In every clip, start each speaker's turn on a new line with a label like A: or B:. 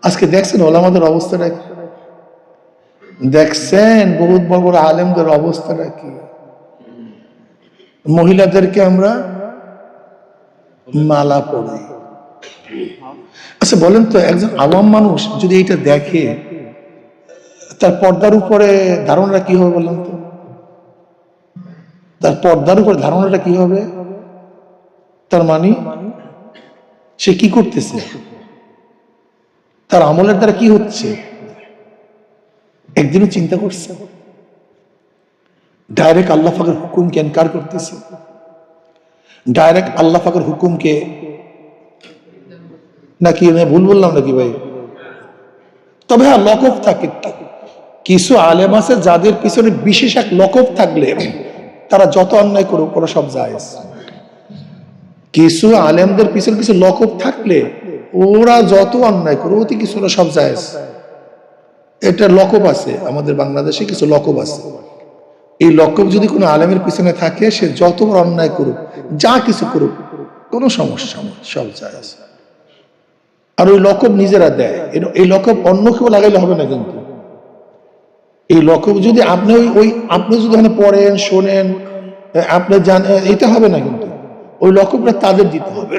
A: আজকে দেখছেন ওলামাদের অবস্থাটা কি, দেখছেন বহুত বড় বড় আলেমদের অবস্থাটা কি। মহিলাদেরকে আমরা মালা পড়াই। আচ্ছা বলেন তো, একজন আওয়াম মানুষ যদি এটা দেখে তার পর্দার উপরে ধারণাটা কি হবে বলেন তো? তার পর্দার উপরে ধারণাটা কি হবে? তার মানে সে কি করতেছে, তার আমলের দ্বারা কি হচ্ছে, একদিনও চিন্তা করছে? ডাইরেক্ট আল্লাহ পাকের হুকুমকে ইনকার করতেছে, ডাইরেক্ট আল্লাহ পাকের হুকুমকে, নাকি আমি ভুল বললাম নাকি ভাই? তবে হ্যাঁ, লকব থাকে, কিছু আলেম আছে যাদের পিছনে বিশেষ এক লকব থাকলে তারা যত অন্যায় করুক ওরা সব জায়েজ। কিছু আলেমদের পিছনে কিছু লকব থাকলে ওরা যত অন্যায় করুক অতি কিছু ওরা সব জায়েজ। এটা লকব আছে আমাদের বাংলাদেশে, কিছু লকব আছে। এই লকব যদি কোনো আলেমের পিছনে থাকে, সে যত বড় অন্যায় করুক, যা কিছু করুক, কোনো সমস্যা নেই, সব জায়েজ। আর ওই লকব নিজেরা দেয়, এই লকব অন্য কেউ লাগাইলে হবে না। কিন্তু এই লকব যদি আপনি আপনি যদি ওখানে পড়েন, শোনেন, আপনি জানেন, এটা হবে না। কিন্তু ওই লকবটা তাদের দিতে হবে।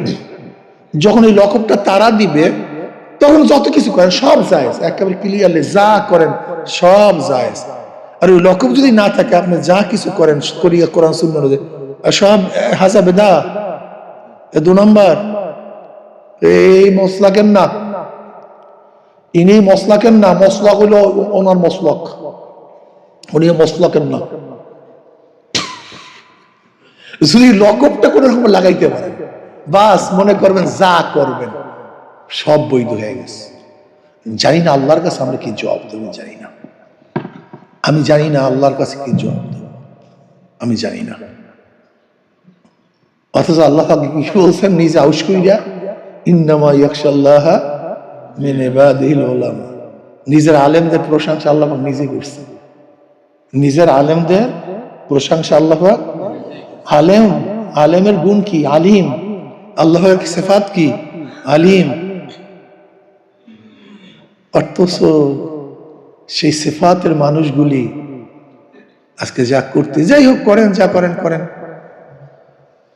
A: যখন এই লকবটা তারা দিবে, তখন যত কিছু করেন সব জায়েজ, একেবারে ক্লিয়ারলি যা করেন সব জায়েজ। আর ওই লকব যদি না থাকে, আপনি যা কিছু করেন করিয়া কোরআন সুন্নাহ অনুযায়ী সব হাজা বেদা। 2 নম্বর, এই মসলাকের না, ইনি মসলাকের না, মসলাক হইল ওনার মসলক, উনি মসলকের না। যদি লকবটা কোন রকম লাগাইতে পারেন, বাস মনে করবেন যা করবেন সব বৈধ হয়ে গেছে। জানি না আল্লাহর কাছে আমরা কি জবাব দেবো, জানি না। আমি জানি না আল্লাহর কাছে কি জবাব দেবো, আমি জানি না। অথচ আল্লাহ কি বলছেন নিজে আউশ কইরা, ইন্নামা ইয়াখশাল্লাহ মিন ইবাদিহিল উলামা। নিজের আলেমদের প্রশংসা আল্লাহ নিজে করছেন, নিজের আলেমদের প্রশংসা আল্লাহ। আলেম, আলেমের গুণ কি? আলিম। আল্লাহর সিফাত কি? আলিম। অথচ সেই সিফাতের মানুষগুলি আজকে যা করতে, যাই হোক করেন, যা করেন করেন,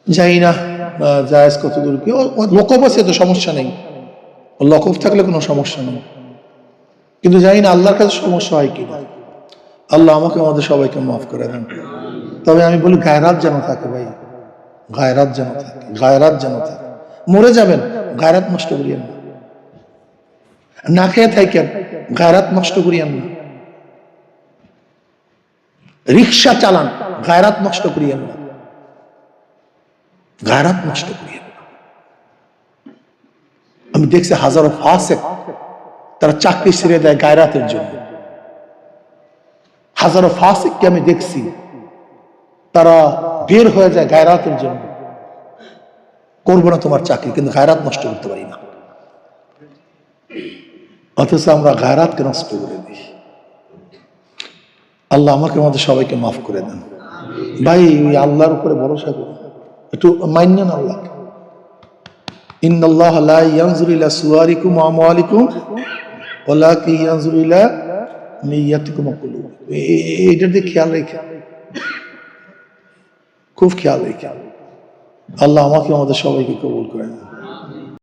A: যাই না জায়েজ কত দূর কি। লকব আছে তো সমস্যা নেই, লকব থাকলে কোনো সমস্যা নেই। কিন্তু জানি না আল্লাহর কাছে সমস্যা হয় কিনা। আল্লাহ আমাকে আমাদের সবাইকে মাফ করে দেন। তবে আমি বলি গায়রাত যেন থাকে ভাই, গায়রাত যেন থাকে, গায়রাত যেন থাকে। মরে যাবেন, গায়রাত নষ্ট করিয়েন না। না খেয়ে থাকেন, গায়রাত নষ্ট করিয়েন না। রিক্সা চালান, গায়রাত নষ্ট করিয়েন না, গায়রাত নষ্ট করিয়েন না। আমি দেখছি হাজারো ফাসিক তারা চাকরি ছেড়ে দেয় গায়রাতের জন্য। হাজারো ফাসিককে আমি দেখছি তারা বের হয়ে যায় গায়রাতের জন্য। করবো না তোমার চাকরি, কিন্তু গায়রাত নষ্ট করতে পারি না। অথচ আমরা গায়রাতকে নষ্ট করে দিই। আল্লাহ আমাকে আমাদের সবাইকে মাফ করে দেন ভাই। আল্লাহর উপরে ভরসা করুন, একটু মানেন আল্লাহকে। ইন্নাল্লাহ লা ইয়ানজুরু ইলা সুওয়ারিকুম ওয়া আমওয়ালিকুম ওয়ালাকিন ইয়ানজুরু ইলা নিয়াতিকুম ওয়া কুলুবিকুম। এইটার দিকে খেয়াল রেখে, খুব খেয়াল রেখে। আল্লাহ আমাকে আমাদের সবাইকে কবুল করেন।